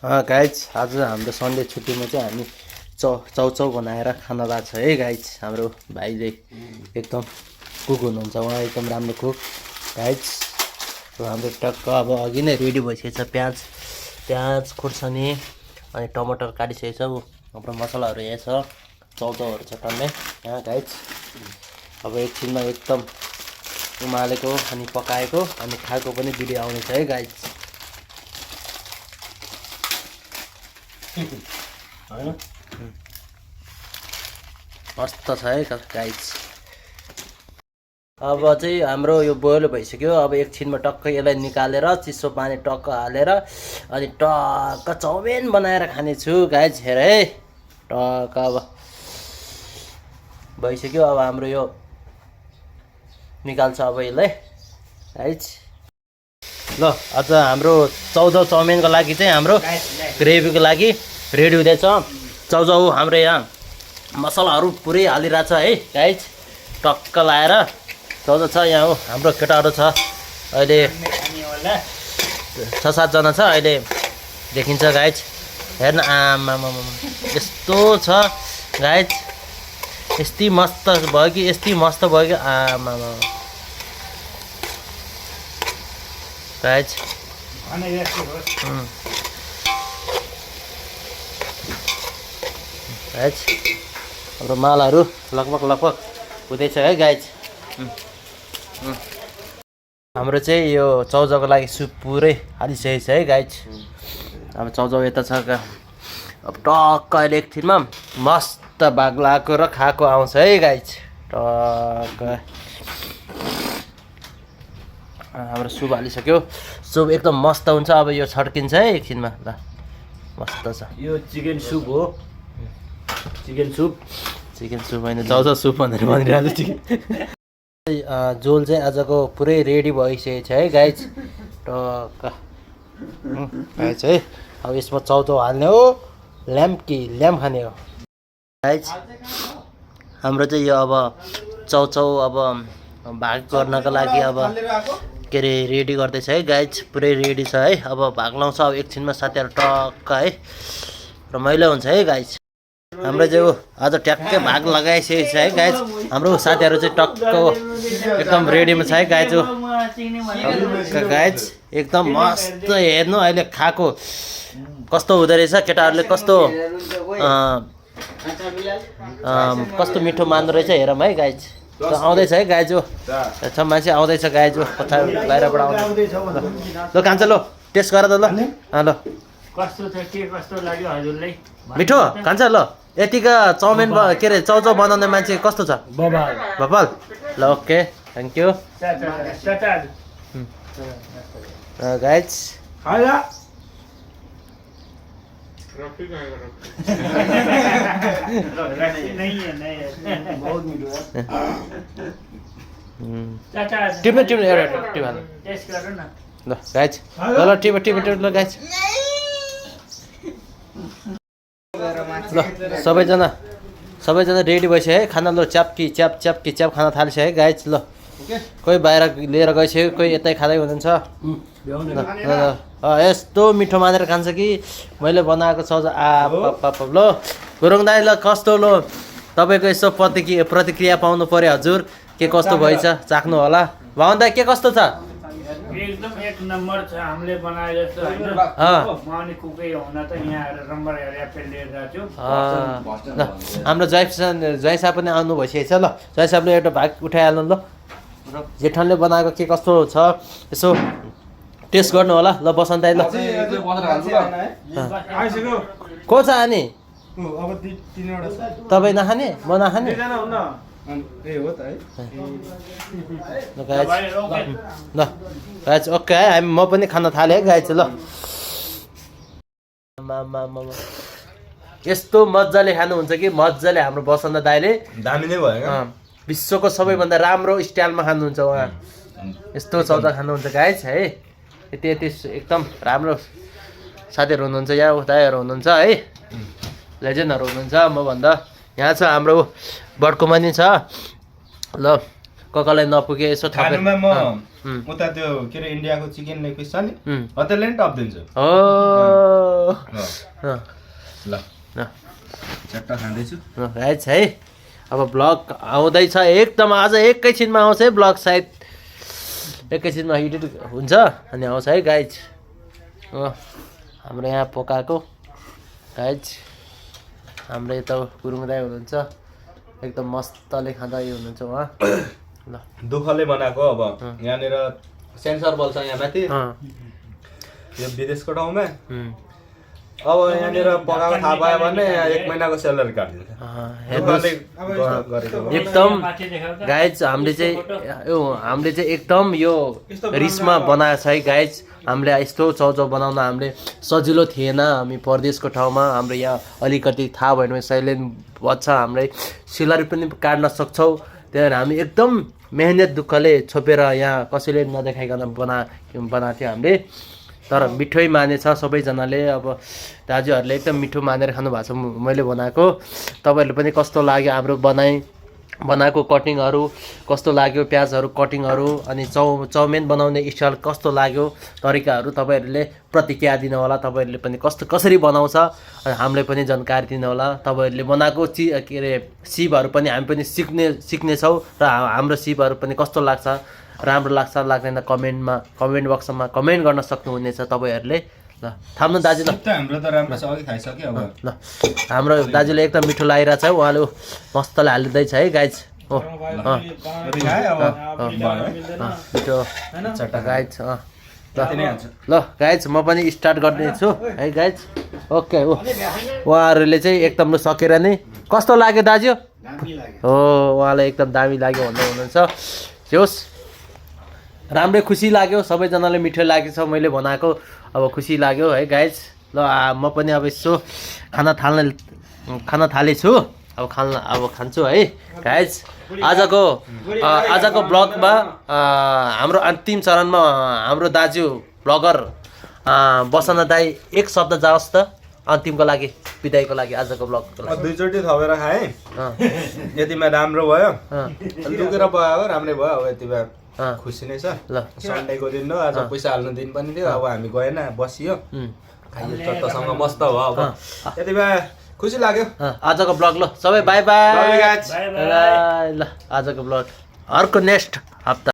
Guys आज हाम्रो Sunday छुट्टीमा चाहिँ हामी चाउचाउ बनाएर खान लाग्छ है गाइज। हाम्रो भाइले एकदम कुक हुनुहुन्छ, उहाँ एकदम राम्रो कुक गाइज। हाम्रो टक्क अब अघि नै रेडी भइसकेको छ। प्याज खुर्सानी अनि टमाटर काटिसकेको छ। हाम्रो मसलाहरू यहाँ छ, चाउचाउहरू छ टन्नै यहाँ गाइज। अब एकछिनमा एकदम उमालेको अनि पकाएको अनि खाएको पनि भिडियो आउनेछ है गाइज। मस्त छ है गाइज। अब चाहिँ हाम्रो यो बोइल भइसक्यो। अब एकछिनमा टक्क यसलाई निकालेर चिसो पानी टक्क हालेर अनि टक्क चाउमिन बनाएर खानेछु गाइज। हेर है टक्क अब भइसक्यो। अब हाम्रो यो निकाल्छ अब यसलाई गाइज। ल आज हाम्रो चाउचाउ चाउमिनको लागि चाहिँ हाम्रो ग्रेभीको लागि रेडी हुँदैछ। चाउचाउ हाम्रो यहाँ मसलाहरू पुरै हालिरहेछ है गाइज। टक्क लाएर चाउचाउ छ यहाँ हो। हाम्रो केटाहरू छ अहिले 6-7 जना छ अहिले देखिन्छ गाइज। हेर्न आमा यस्तो छ गाइज। यस्तै मस्त भयो कि यस्तै मस्त भयो कि आमा गाइज। गाइज हाम्रो मालहरू लगभग हुँदैछ है गाइज। हाम्रो चाहिँ यो चाउचाउको लागि सुप पुरै हालिसकेको छ है गाइज। अब चाउचाउ यता छ। अब टक्क अहिले एकछिनमा मस्त बाग्लाको र खाएको आउँछ है गाइज। टक्क हाम्रो सुप हालिसक्यो। सुप एकदम मस्त हुन्छ। अब यो छड्किन्छ है एकछिनमा। ल मस्त छ। यो चिकन सुप हो। चिकन सुप होइन चाउचाउ सुप भनेर भनिरहेको चिकन। झोल चाहिँ आजको पुरै रेडी भइसकेको छ है गाइज। टक्क गाइज है। अब यसमा चाउचाउ हाल्ने हो, ल्याम्प खाने हो गाइज। हाम्रो चाहिँ यो अब चाउचाउ अब भाग गर्नको लागि अब के अरे रेडी गर्दैछ है गाइज। पुरै रेडी छ है। अब भाग लाउँछ अब एकछिनमा साथीहरू टक्क है। रमाइलो हुन्छ है गाइज। हाम्रो चाहिँ आज ट्याक्कै भाग लगाइसकेको छ है गाइज। हाम्रो साथीहरू चाहिँ टक्क एकदम रेडीमा छ है गाइज। गाइज एकदम मस्त। हेर्नु अहिले खाएको कस्तो हुँदो रहेछ। केटाहरूले कस्तो मिठो मान्दो रहेछ हेरौँ है गाइज। आउँदैछ है गाइज। छ मान्छे आउँदैछ गाइज। कथा बाहिरबाट आउँदैछ। ल कान्छ ल टेस्ट गर त ल। ल कस्तो छ के कस्तो लाग्यो हजुरलाई? मिठो खान्छ ल। यतिका चाउमिन के अरे चाउचाउ बनाउने मान्छे कस्तो छ? बबाल। ल ओके थ्याङ्क यू गाइज। टिप्नु ल गाइज। ल टिप ल गाइज। ल सबैजना रेडी भइसक्यो है। खाना ल च्याप खाना थालिसक्यो है गाइज। ल कोही बाहिर लिएर गइसक्यो, कोही यतै खाँदै हुनुहुन्छ। यस्तो मिठो मानेर खान्छ कि मैले बनाएको चाउचाउ। ल गुरुङ दाइ ल कस्तो ल तपाईँको यसो प्रतिक्रिया पाउनु पर्यो हजुर। के कस्तो भएछ चाख्नु होला। भवन दाइ के कस्तो छ? एकदम एक नम्बर छ। हामीले बनाए जस्तो हैन। म अनि कुकै हुन त यहाँ नम्बर एप्पल लिएर जाछु। ल हाम्रो जयसा पनि आउनु भइसकेको छ। ल जयसाले एउटा भाग उठाइहाल्नु ल। जेठनले बनाएको के कस्तो छ यसो टेस्ट गर्नु होला। ल बसन्त दाइ ल को छ अनि? तपाईँ नखाने म नखाने? ल गाइज ओके है। म पनि खान थालेँ है गाइज। ल यस्तो मजाले खानुहुन्छ कि मजाले। हाम्रो बसन्त दाइले दामी नै भयो। विश्वको सबैभन्दा राम्रो स्टाइलमा खानुहुन्छ उहाँ। यस्तो चाउचाउ खानुहुन्छ गाइज है। यति एकदम राम्रो साथीहरू हुनुहुन्छ यहाँ। दाइहरू हुनुहुन्छ है, लेजेन्डहरू हुनुहुन्छ। म भन्दा यहाँ छ हाम्रो बडकुमा नि छ। ल ककालाई नपुगे यसो थपेर खानुमा म उता त्यो के अरे इन्डियाको चिकन लेग पिस छ नि अतले नि टपिदिन्छु ओ ल चट्टा खाँदैछु गाइज है अब ब्लग आउँदैछ एकदम आज एकैछिनमा आउँछ है ब्लग सायद एकैछिनमा एडिट हुन्छ अनि आउँछ है गाइज हाम्रो यहाँ पकाएको गाइज हाम्रो यता गुरुङ दाइ हुनुहुन्छ एकदम मस्तले खाँदै हुनुहुन्छ उहाँ ल दुःखले बनाएको अब यहाँनिर सेन्सर बल्छ यहाँ माथि यो विदेशको ठाउँमा अब यहाँनिर पकाएको थाहा पायो भने 1 महिनाको स्यालेरी काटिदिन्छ एकदम गाइज हामीले चाहिँ एकदम यो रिसमा बनाएको छ है गाइज हामीले यस्तो चाउचाउ बनाउन हामीले सजिलो थिएन हामी परदेशको ठाउँमा हाम्रो यहाँ अलिकति थाहा भयो भने साइलेन्ट बच्छ हामीले सिलरी पनि काट्न सक्छौँ त्यही भएर हामी एकदम मेहनत दुःखले छोपेर यहाँ कसैले नदेखाइकन बनाएको थियो हामीले तर मिठै मानेछ सबैजनाले अब दाजुहरूले एकदम मिठो मानेर खानु भएको छ मैले बनाएको तपाईँहरूले पनि कस्तो लाग्यो हाम्रो बनाएको कटिङहरू कस्तो लाग्यो प्याजहरू कटिङहरू अनि चाउमिन बनाउने स्टाइल कस्तो लाग्यो तरिकाहरू तपाईँहरूले प्रतिक्रिया दिनु होला तपाईँहरूले पनि कसरी बनाउँछ अनि हामीले पनि जानकारी दिनु होला तपाईँहरूले बनाएको के अरे सिपहरू पनि हामी पनि सिक्नेछौँ र हाम्रो सिपहरू पनि कस्तो लाग्छ राम्रो लाग्छ लाग्दैन कमेन्ट बक्समा कमेन्ट गर्न सक्नुहुनेछ तपाईँहरूले ल थाम्नु दाजु ल हाम्रो त राम्रो छ अघि खाइसक्यो अब ल हाम्रो दाजुले एकदम मिठो लागिरहेछ है उहाँले मस्तले हालिँदैछ है गाइज हो मिठो चट्टा गाइज ल गाइज म पनि स्टार्ट गर्दैछु है गाइज ओके हो उहाँहरूले चाहिँ एकदम सकेर नै कस्तो लाग्यो दाजु हो उहाँलाई एकदम दामी लाग्यो भन्दै हुनुहुन्छ होस् राम्रै खुसी लाग्यो सबैजनाले मिठो लागेको छ मैले बनाएको अब खुसी लाग्यो है गाइज ल म पनि अब यसो खाना थालेछु अब खान्छु है गाइज आजको ब्लगमा हाम्रो अन्तिम चरणमा हाम्रो दाजु ब्लगर बसना दाई एक शब्द जाओस् त अन्तिमको लागि बिदाईको लागि आजको ब्लगको लागि दुईचोटि थपेर खाएँ यतिमा राम्रो भयो दुखेर भयो राम्रै भयो अब यतिमा खुसी नै छ ल सन्डेको दिन हो आज पैसा हाल्नु दिन पनि थियो अब हामी गएन बसियो खाइयो चट्टसँग मस्त भयो अब यति बेला खुसी लाग्यो आजको ब्लग ल सबै बाई बाई ल आजको ब्लग अर्को नेक्स्ट हप्ता